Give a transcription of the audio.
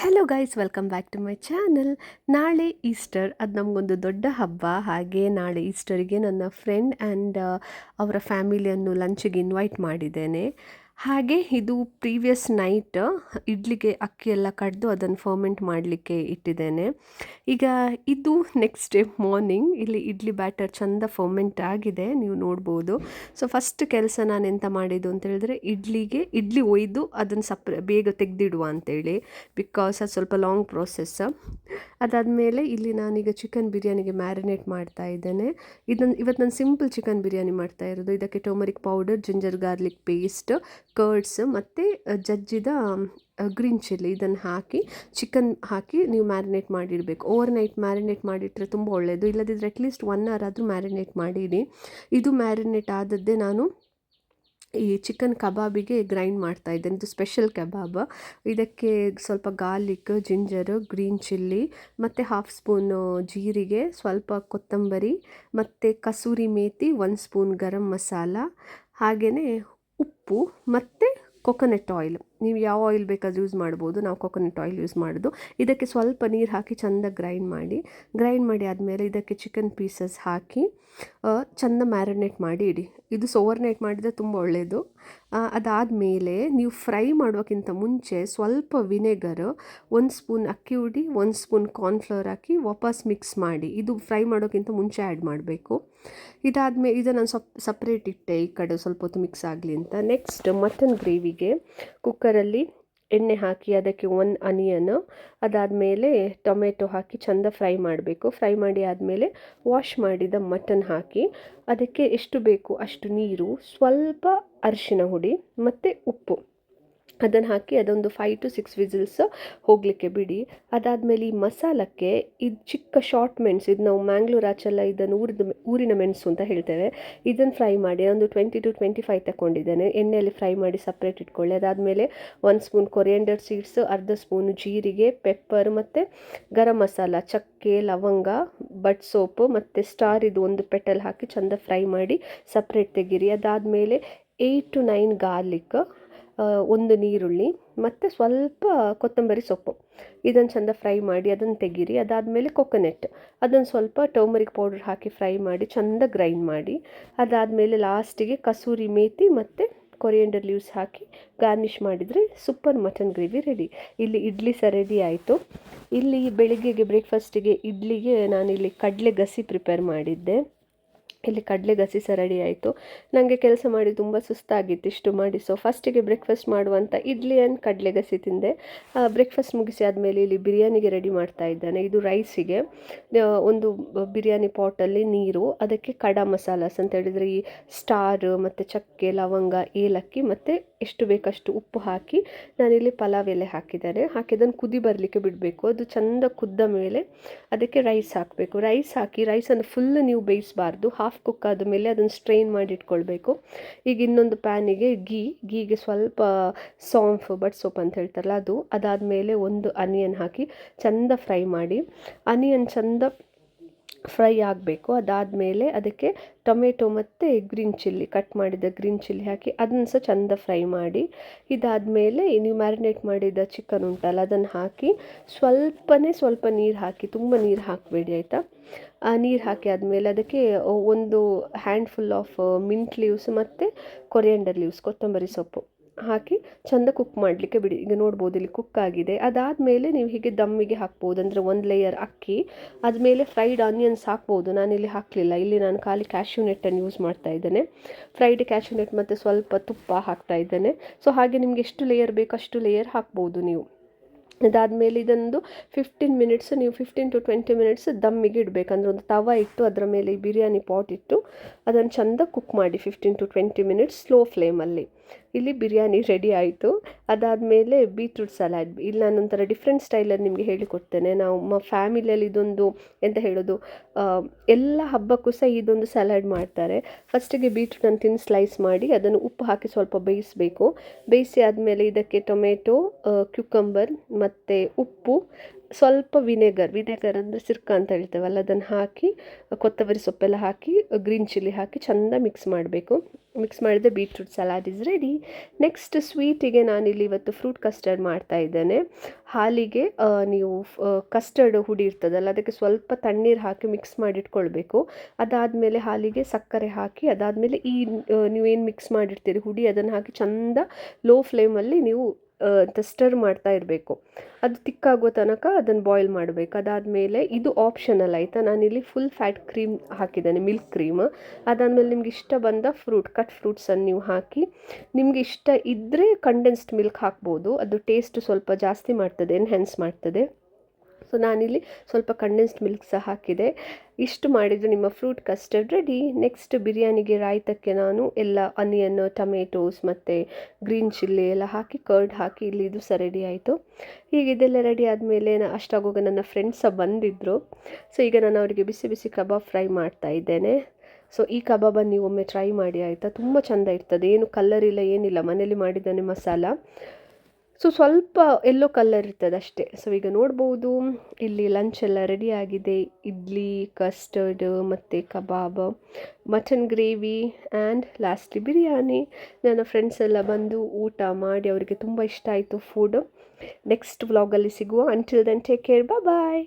Hello guys, welcome back to my channel. ನಾಳೆ Easter, ಅದು ನಮಗೊಂದು ದೊಡ್ಡ ಹಬ್ಬ. ಹಾಗೆ ನಾಳೆ ಈಸ್ಟರಿಗೆ ನನ್ನ ಫ್ರೆಂಡ್ ಆ್ಯಂಡ್ ಅವರ ಫ್ಯಾಮಿಲಿಯನ್ನು ಲಂಚಿಗೆ ಇನ್ವೈಟ್ ಮಾಡಿದ್ದೇನೆ. ಹಾಗೆ ಇದು ಪ್ರೀವಿಯಸ್ ನೈಟ್ ಇಡ್ಲಿಗೆ ಅಕ್ಕಿ ಎಲ್ಲ ಕಡ್ದು ಅದನ್ನು ಫರ್ಮೆಂಟ್ ಮಾಡಲಿಕ್ಕೆ ಇಟ್ಟಿದ್ದೇನೆ. ಈಗ ಇದು ನೆಕ್ಸ್ಟ್ ಡೇ ಮಾರ್ನಿಂಗ್ ಇಲ್ಲಿ ಇಡ್ಲಿ ಬ್ಯಾಟರ್ ಚೆಂದ ಫರ್ಮೆಂಟ್ ಆಗಿದೆ, ನೀವು ನೋಡ್ಬೋದು. ಸೊ ಫಸ್ಟ್ ಕೆಲಸ ನಾನು ಎಂತ ಮಾಡಿದ್ದು ಅಂತ ಹೇಳಿದ್ರೆ, ಇಡ್ಲಿ ಒಯ್ದು ಅದನ್ನು ಬೇಗ ತೆಗೆದಿಡುವ ಅಂತೇಳಿ, ಬಿಕಾಸ್ ಅದು ಸ್ವಲ್ಪ ಲಾಂಗ್ ಪ್ರೋಸೆಸ್. ಅದಾದಮೇಲೆ ಇಲ್ಲಿ ನಾನೀಗ ಚಿಕನ್ ಬಿರಿಯಾನಿಗೆ ಮ್ಯಾರಿನೇಟ್ ಮಾಡ್ತಾ ಇದ್ದೇನೆ. ಇವತ್ತು ನಾನು ಸಿಂಪಲ್ ಚಿಕನ್ ಬಿರಿಯಾನಿ ಮಾಡ್ತಾ ಇರೋದು. ಇದಕ್ಕೆ turmeric powder, ginger garlic paste, curds ಮತ್ತು ಜಜ್ಜಿದ ಗ್ರೀನ್ ಚಿಲ್ಲಿ ಇದನ್ನು ಹಾಕಿ ಚಿಕನ್ ಹಾಕಿ ನೀವು ಮ್ಯಾರಿನೇಟ್ ಮಾಡಿಡಬೇಕು. ಓವರ್ ನೈಟ್ ಮ್ಯಾರಿನೇಟ್ ಮಾಡಿಟ್ರೆ ತುಂಬ ಒಳ್ಳೆಯದು. ಇಲ್ಲದಿದ್ದರೆ ಅಟ್ಲೀಸ್ಟ್ 1 hour ಆದರೂ ಮ್ಯಾರಿನೇಟ್ ಮಾಡಿಡಿ. ಇದು ಮ್ಯಾರಿನೇಟ್ ಆದದ್ದೇ ನಾನು ಈ ಚಿಕನ್ ಕಬಾಬಿಗೆ ಗ್ರೈಂಡ್ ಮಾಡ್ತಾ ಇದ್ದೇನೆ. ಇದು ಸ್ಪೆಷಲ್ ಕಬಾಬ್. ಇದಕ್ಕೆ ಸ್ವಲ್ಪ ಗಾರ್ಲಿಕ್, ಜಿಂಜರು, ಗ್ರೀನ್ ಚಿಲ್ಲಿ ಮತ್ತು 1/2 ಸ್ಪೂನು ಜೀರಿಗೆ, ಸ್ವಲ್ಪ ಕೊತ್ತಂಬರಿ ಮತ್ತು ಕಸೂರಿ ಮೇಥಿ, 1 ಸ್ಪೂನ್ ಗರಂ ಮಸಾಲ, ಹಾಗೆಯೇ ಉಪ್ಪು ಮತ್ತು ಕೊಕೊನಟ್ ಆಯಿಲ್. ನೀವು ಯಾವ ಆಯಿಲ್ ಬೇಕಾದರೂ ಯೂಸ್ ಮಾಡ್ಬೋದು, ನಾವು ಕೊಕೊನಟ್ ಆಯಿಲ್ ಯೂಸ್ ಮಾಡೋದು. ಇದಕ್ಕೆ ಸ್ವಲ್ಪ ನೀರು ಹಾಕಿ ಚೆಂದ ಗ್ರೈಂಡ್ ಮಾಡಿ ಆದಮೇಲೆ ಇದಕ್ಕೆ ಚಿಕನ್ ಪೀಸಸ್ ಹಾಕಿ ಚೆಂದ ಮ್ಯಾರಿನೇಟ್ ಮಾಡಿ ಇಡಿ. ಇದು ಓವರ್ ನೈಟ್ ಮಾಡಿದರೆ ತುಂಬ ಒಳ್ಳೆಯದು. ಅದಾದಮೇಲೆ ನೀವು ಫ್ರೈ ಮಾಡೋಕ್ಕಿಂತ ಮುಂಚೆ ಸ್ವಲ್ಪ ವಿನೆಗರ್, 1 ಸ್ಪೂನ್ ಅಕ್ಕಿ ಹುಡಿ, 1 ಸ್ಪೂನ್ ಕಾರ್ನ್ಫ್ಲವರ್ ಹಾಕಿ ವಾಪಸ್ ಮಿಕ್ಸ್ ಮಾಡಿ. ಇದು ಫ್ರೈ ಮಾಡೋಕ್ಕಿಂತ ಮುಂಚೆ ಆ್ಯಡ್ ಮಾಡಬೇಕು. ಇದಾದಮೇಲೆ ಇದನ್ನು ಸಪ್ರೇಟ್ ಇಟ್ಟೆ, ಈ ಕಡೆ ಸ್ವಲ್ಪ ಹೊತ್ತು ಮಿಕ್ಸ್ ಆಗಲಿ ಅಂತ. ನೆಕ್ಸ್ಟ್ ಮಟನ್ ಗ್ರೇವಿಗೆ ಕುಕ್ಕರಲ್ಲಿ ಎಣ್ಣೆ ಹಾಕಿ ಅದಕ್ಕೆ 1 ಆನಿಯನ್, ಅದಾದಮೇಲೆ ಟೊಮೆಟೊ ಹಾಕಿ ಚೆಂದ ಫ್ರೈ ಮಾಡಬೇಕು. ಫ್ರೈ ಮಾಡಿ ಆದಮೇಲೆ ವಾಶ್ ಮಾಡಿದ ಮಟನ್ ಹಾಕಿ ಅದಕ್ಕೆ ಎಷ್ಟು ಬೇಕು ಅಷ್ಟು ನೀರು, ಸ್ವಲ್ಪ ಅರಿಶಿನ ಹುಡಿ ಮತ್ತು ಉಪ್ಪು ಅದನ್ನು ಹಾಕಿ ಅದೊಂದು 5 to 6 ವಿಸಿಲ್ಸ್ ಹೋಗಲಿಕ್ಕೆ ಬಿಡಿ. ಅದಾದಮೇಲೆ ಈ ಮಸಾಲಕ್ಕೆ ಇದು ಚಿಕ್ಕ ಶಾರ್ಟ್ ಮೆಣಸು, ಇದು ನಾವು ಮ್ಯಾಂಗ್ಳೂರ್ ಆಚೆಲ್ಲ ಇದನ್ನು ಊರಿನ ಮೆಣಸು ಅಂತ ಹೇಳ್ತೇವೆ. ಇದನ್ನು ಫ್ರೈ ಮಾಡಿ ಒಂದು 20 to 25 ತಗೊಂಡಿದ್ದೇನೆ. ಎಣ್ಣೆಯಲ್ಲಿ ಫ್ರೈ ಮಾಡಿ ಸಪ್ರೇಟ್ ಇಟ್ಕೊಳ್ಳಿ. ಅದಾದಮೇಲೆ 1 ಸ್ಪೂನ್ ಕೊರಿಯಂಡರ್ ಸೀಡ್ಸ್, ಅರ್ಧ ಸ್ಪೂನ್ ಜೀರಿಗೆ, ಪೆಪ್ಪರ್ ಮತ್ತು ಗರಂ ಮಸಾಲ, ಚಕ್ಕೆ, ಲವಂಗ, ಬಟ್ ಸೋಪು ಮತ್ತು ಸ್ಟಾರ್ ಇದು 1 ಪೆಟಲ್ ಹಾಕಿ ಚೆಂದ ಫ್ರೈ ಮಾಡಿ ಸಪ್ರೇಟ್ ತೆಗೀರಿ. ಅದಾದಮೇಲೆ 8 to 9 ಗಾರ್ಲಿಕ್, 1 ನೀರುಳ್ಳಿ ಮತ್ತು ಸ್ವಲ್ಪ ಕೊತ್ತಂಬರಿ ಸೊಪ್ಪು ಇದನ್ನು ಚೆಂದ ಫ್ರೈ ಮಾಡಿ ಅದನ್ನು ತೆಗೀರಿ. ಅದಾದಮೇಲೆ ಕೊಕೊನೆಟ್ ಅದನ್ನು ಸ್ವಲ್ಪ ಟರ್ಮರಿಕ್ ಪೌಡರ್ ಹಾಕಿ ಫ್ರೈ ಮಾಡಿ ಚೆಂದ ಗ್ರೈಂಡ್ ಮಾಡಿ. ಅದಾದಮೇಲೆ ಲಾಸ್ಟಿಗೆ ಕಸೂರಿ ಮೇಥಿ ಮತ್ತು ಕೊರಿಯಂಡರ್ ಲೀವ್ಸ್ ಹಾಕಿ ಗಾರ್ನಿಷ್ ಮಾಡಿದರೆ ಸೂಪರ್ ಮಟನ್ ಗ್ರೇವಿ ರೆಡಿ. ಇಲ್ಲಿ ಇಡ್ಲಿ ಸಹ ರೆಡಿ ಆಯಿತು. ಇಲ್ಲಿ ಬೆಳಿಗ್ಗೆಗೆ ಬ್ರೇಕ್ಫಾಸ್ಟಿಗೆ ಇಡ್ಲಿಗೆ ನಾನಿಲ್ಲಿ ಕಡಲೆ ಗಸಿ ಪ್ರಿಪೇರ್ ಮಾಡಿದ್ದೆ. ಇಲ್ಲಿ ಕಡಲೆ ಗಸಿ ಸಹ ರೆಡಿ ಆಯಿತು. ನನಗೆ ಕೆಲಸ ಮಾಡಿ ತುಂಬ ಸುಸ್ತಾಗಿತ್ತು ಇಷ್ಟು ಮಾಡಿ. ಸೊ ಫಸ್ಟಿಗೆ ಬ್ರೇಕ್ಫಾಸ್ಟ್ ಮಾಡುವಂಥ ಇಡ್ಲಿ ಆ್ಯಂಡ್ ಕಡಲೆ ಗಸಿ ತಿಂದೆ. ಬ್ರೇಕ್ಫಾಸ್ಟ್ ಮುಗಿಸಿ ಆದಮೇಲೆ ಇಲ್ಲಿ ಬಿರಿಯಾನಿಗೆ ರೆಡಿ ಮಾಡ್ತಾ ಇದ್ದಾನೆ. ಇದು ರೈಸಿಗೆ ಒಂದು ಬಿರಿಯಾನಿ ಪಾಟಲ್ಲಿ ನೀರು, ಅದಕ್ಕೆ ಕಡಾ ಮಸಾಲಾಸ್ ಅಂತ ಹೇಳಿದರೆ ಈ ಸ್ಟಾರ್ ಮತ್ತು ಚಕ್ಕೆ, ಲವಂಗ, ಏಲಕ್ಕಿ ಮತ್ತು ಎಷ್ಟು ಬೇಕಷ್ಟು ಉಪ್ಪು ಹಾಕಿ ನಾನಿಲ್ಲಿ ಪಲಾವ್ ಎಲೆ ಹಾಕಿದ್ದೇನೆ. ಹಾಕಿದ್ದನ್ನು ಕುದಿ ಬರಲಿಕ್ಕೆ ಬಿಡಬೇಕು. ಅದು ಚೆಂದ ಕುದ್ದ ಮೇಲೆ ಅದಕ್ಕೆ ರೈಸ್ ಹಾಕಬೇಕು. ರೈಸ್ ಹಾಕಿ ರೈಸನ್ನು ಫುಲ್ ನೀವು ಬೇಯಿಸಬಾರ್ದು, ಹಾಫ್ ಕುಕ್ ಆದ ಮೇಲೆ ಅದನ್ನು ಸ್ಟ್ರೈನ್ ಮಾಡಿ ಇಟ್ಕೊಳ್ಬೇಕು. ಈಗ ಇನ್ನೊಂದು ಪ್ಯಾನಿಗೆ ಗೀಗೆ ಸ್ವಲ್ಪ ಸಾಂಫ್, ಬಟ್ ಸೋಪ್ ಅಂತ ಹೇಳ್ತಾರಲ್ಲ ಅದು, ಅದಾದಮೇಲೆ 1 ಆನಿಯನ್ ಹಾಕಿ ಚೆಂದ ಫ್ರೈ ಮಾಡಿ. ಆನಿಯನ್ ಚೆಂದ ಫ್ರೈ ಆಗಬೇಕು. ಅದಾದಮೇಲೆ ಅದಕ್ಕೆ ಟೊಮೆಟೊ ಮತ್ತು ಗ್ರೀನ್ ಚಿಲ್ಲಿ, ಕಟ್ ಮಾಡಿದ ಗ್ರೀನ್ ಚಿಲ್ಲಿ ಹಾಕಿ ಅದನ್ನು ಸಹ ಚೆಂದ ಫ್ರೈ ಮಾಡಿ. ಇದಾದಮೇಲೆ ನೀವು ಮ್ಯಾರಿನೇಟ್ ಮಾಡಿದ ಚಿಕನ್ ಉಂಟಲ್ಲ ಅದನ್ನು ಹಾಕಿ ಸ್ವಲ್ಪ ನೀರು ಹಾಕಿ, ತುಂಬ ನೀರು ಹಾಕಬೇಡಿ ಆಯಿತಾ. ನೀರು ಹಾಕಿ ಆದಮೇಲೆ ಅದಕ್ಕೆ 1 ಹ್ಯಾಂಡ್ಫುಲ್ ಆಫ್ ಮಿಂಟ್ ಲೀವ್ಸ್ ಮತ್ತು ಕೊರಿಯಂಡರ್ ಲೀವ್ಸ್, ಕೊತ್ತಂಬರಿ ಸೊಪ್ಪು ಹಾಕಿ ಚೆಂದ ಕುಕ್ ಮಾಡಲಿಕ್ಕೆ ಬಿಡಿ. ಈಗ ನೋಡ್ಬೋದು ಇಲ್ಲಿ ಕುಕ್ ಆಗಿದೆ. ಅದಾದಮೇಲೆ ನೀವು ಹೀಗೆ ದಮ್ಮಿಗೆ ಹಾಕ್ಬೋದು, ಅಂದರೆ 1 ಲೇಯರ್ ಅಕ್ಕಿ, ಆದಮೇಲೆ ಫ್ರೈಡ್ ಆನಿಯನ್ಸ್ ಹಾಕ್ಬೋದು. ನಾನಿಲ್ಲಿ ಹಾಕಲಿಲ್ಲ, ಇಲ್ಲಿ ನಾನು ಖಾಲಿ ಕ್ಯಾಶ್ಯೂ ನೆಟ್ಟನ್ನು ಯೂಸ್ ಮಾಡ್ತಾ ಇದ್ದೇನೆ. ಫ್ರೈಡ್ ಕ್ಯಾಶ್ಯೂ ನೆಟ್ ಮತ್ತು ಸ್ವಲ್ಪ ತುಪ್ಪ ಹಾಕ್ತಾ ಇದ್ದೇನೆ. ಸೊ ಹಾಗೆ ನಿಮಗೆ ಎಷ್ಟು ಲೇಯರ್ ಬೇಕು ಅಷ್ಟು ಲೇಯರ್ ಹಾಕ್ಬೋದು ನೀವು. ಅದಾದಮೇಲೆ ಇದೊಂದು 15 ಮಿನಿಟ್ಸ್, ನೀವು 15 to 20 ಮಿನಿಟ್ಸ್ ದಮ್ಮಿಗೆ ಇಡಬೇಕಂದ್ರೆ ಒಂದು ತವ ಇಟ್ಟು ಅದರ ಮೇಲೆ ಈ ಬಿರಿಯಾನಿ ಪಾಟ್ ಇಟ್ಟು ಅದನ್ನು ಚೆಂದ ಕುಕ್ ಮಾಡಿ 15 to 20 ಮಿನಿಟ್ಸ್ ಸ್ಲೋ ಫ್ಲೇಮಲ್ಲಿ. ಇಲ್ಲಿ ಬಿರಿಯಾನಿ ರೆಡಿ ಆಯಿತು. ಅದಾದಮೇಲೆ ಬೀಟ್ರೂಟ್ ಸಲಾಡ್, ಇಲ್ಲಿ ನಾನೊಂಥರ ಡಿಫ್ರೆಂಟ್ ಸ್ಟೈಲಲ್ಲಿ ನಿಮಗೆ ಹೇಳಿಕೊಡ್ತೇನೆ. ನಮ್ಮ ಫ್ಯಾಮಿಲಿಯಲ್ಲಿ ಇದೊಂದು ಎಂತ ಹೇಳೋದು, ಎಲ್ಲ ಹಬ್ಬಕ್ಕೂ ಸಹ ಇದೊಂದು ಸಲಾಡ್ ಮಾಡ್ತಾರೆ. ಫಸ್ಟಿಗೆ ಬೀಟ್ರೂಟನ್ನು ತಿನ್ ಸ್ಲೈಸ್ ಮಾಡಿ ಅದನ್ನು ಉಪ್ಪು ಹಾಕಿ ಸ್ವಲ್ಪ ಬೇಯಿಸಬೇಕು. ಬೇಯಿಸಿ ಆದಮೇಲೆ ಇದಕ್ಕೆ ಟೊಮೆಟೊ, ಕ್ಯುಕಂಬರ್ ಮತ್ತು ಉಪ್ಪು ಸ್ವಲ್ಪ ವಿನೆಗರ್ ಅಂದರೆ ಸಿರ್ಕ ಅಂತ ಹೇಳ್ತೇವಲ್ಲ, ಅದನ್ನು ಹಾಕಿ ಕೊತ್ತಂಬರಿ ಸೊಪ್ಪೆಲ್ಲ ಹಾಕಿ ಗ್ರೀನ್ ಚಿಲ್ಲಿ ಹಾಕಿ ಚೆಂದ ಮಿಕ್ಸ್ ಮಾಡಬೇಕು. ಮಿಕ್ಸ್ ಮಾಡಿದರೆ beetroot salad is ready. Next ಸ್ವೀಟಿಗೆ ನಾನಿಲ್ಲಿ ಇವತ್ತು ಫ್ರೂಟ್ ಕಸ್ಟರ್ಡ್ ಮಾಡ್ತಾ ಇದ್ದೇನೆ. ಹಾಲಿಗೆ ನೀವು ಕಸ್ಟರ್ಡ್ ಹುಡಿ ಇರ್ತದಲ್ಲ, ಅದಕ್ಕೆ ಸ್ವಲ್ಪ ತಣ್ಣೀರು ಹಾಕಿ ಮಿಕ್ಸ್ ಮಾಡಿಟ್ಕೊಳ್ಬೇಕು. ಅದಾದಮೇಲೆ ಹಾಲಿಗೆ ಸಕ್ಕರೆ ಹಾಕಿ, ಅದಾದಮೇಲೆ ನೀವೇನು ಮಿಕ್ಸ್ ಮಾಡಿರ್ತೀರಿ ಹುಡಿ, ಅದನ್ನು ಹಾಕಿ ಚೆಂದ ಲೋ ಫ್ಲೇಮಲ್ಲಿ ನೀವು ಸ್ಟರ್ ಮಾಡ್ತಾ ಇರಬೇಕು. ಅದು ತಿಕ್ಕಾಗೋ ತನಕ ಅದನ್ನು ಬಾಯ್ಲ್ ಮಾಡಬೇಕು. ಅದಾದಮೇಲೆ ಇದು ಆಪ್ಷನಲ್ ಆಯಿತಾ, ನಾನಿಲ್ಲಿ ಫುಲ್ ಫ್ಯಾಟ್ ಕ್ರೀಮ್ ಹಾಕಿದ್ದೇನೆ, ಮಿಲ್ಕ್ ಕ್ರೀಮ್. ಅದಾದಮೇಲೆ ನಿಮ್ಗೆ ಇಷ್ಟ ಬಂದ ಕಟ್ ಫ್ರೂಟ್ಸನ್ನು ನೀವು ಹಾಕಿ, ನಿಮಗೆ ಇಷ್ಟ ಇದ್ದರೆ ಕಂಡೆನ್ಸ್ಡ್ ಮಿಲ್ಕ್ ಹಾಕ್ಬೋದು, ಅದು ಟೇಸ್ಟ್ ಸ್ವಲ್ಪ ಜಾಸ್ತಿ ಮಾಡ್ತದೆ, ಎನ್ಹ್ಯಾನ್ಸ್ ಮಾಡ್ತದೆ. ಸೊ ನಾನಿಲ್ಲಿ ಸ್ವಲ್ಪ ಕಂಡೆನ್ಸ್ಡ್ ಮಿಲ್ಕ್ ಸಹ ಹಾಕಿದೆ. ಇಷ್ಟು ಮಾಡಿದರೆ ನಿಮ್ಮ ಫ್ರೂಟ್ ಕಸ್ಟರ್ಡ್ ರೆಡಿ. ನೆಕ್ಸ್ಟ್ ಬಿರಿಯಾನಿಗೆ ರಾಯ್ತಕ್ಕೆ ನಾನು ಎಲ್ಲ ಆನಿಯನ್, ಟೊಮೆಟೋಸ್ ಮತ್ತು ಗ್ರೀನ್ ಚಿಲ್ಲಿ ಎಲ್ಲ ಹಾಕಿ ಕರ್ಡ್ ಹಾಕಿ ಇಲ್ಲಿ ಇದು ಸಹ ರೆಡಿ ಆಯಿತು. ಹೀಗೆ ಇದೆಲ್ಲ ರೆಡಿ ಆದಮೇಲೆ ಅಷ್ಟಾಗುವಾಗ ನನ್ನ ಫ್ರೆಂಡ್ಸ್ ಸಹ ಬಂದಿದ್ದರು. ಸೊ ಈಗ ನಾನು ಅವರಿಗೆ ಬಿಸಿ ಬಿಸಿ ಕಬಾಬ್ ಫ್ರೈ ಮಾಡ್ತಾ ಇದ್ದೇನೆ. ಸೊ ಈ ಕಬಾಬನ್ನು ನೀವು ಒಮ್ಮೆ ಟ್ರೈ ಮಾಡಿ ಆಯಿತಾ, ತುಂಬ ಚೆಂದ ಇರ್ತದೆ, ಏನು ಕಲರ್ ಇಲ್ಲ ಏನಿಲ್ಲ, ಮನೇಲಿ ಮಾಡಿದ್ದಾನೆ ಮಸಾಲ. ಸೊ ಸ್ವಲ್ಪ ಎಲ್ಲೋ ಕಲರ್ ಇರ್ತದೆ ಅಷ್ಟೇ. ಸೊ ಈಗ ನೋಡ್ಬೋದು ಇಲ್ಲಿ ಲಂಚ್ ಎಲ್ಲ ರೆಡಿ ಆಗಿದೆ. ಇಡ್ಲಿ, ಕಸ್ಟರ್ಡ್ ಮತ್ತು kebab, mutton gravy and lastly biryani. ನನ್ನ ಫ್ರೆಂಡ್ಸ್ ಎಲ್ಲ ಬಂದು ಊಟ ಮಾಡಿ ಅವರಿಗೆ ತುಂಬ ಇಷ್ಟ ಆಯಿತು ಫುಡ್. ನೆಕ್ಸ್ಟ್ ವ್ಲಾಗಲ್ಲಿ ಸಿಗುವ. ಅಂಟಿಲ್ ದೆನ್ ಟೇಕ್ ಕೇರ್, ಬಾಯ್.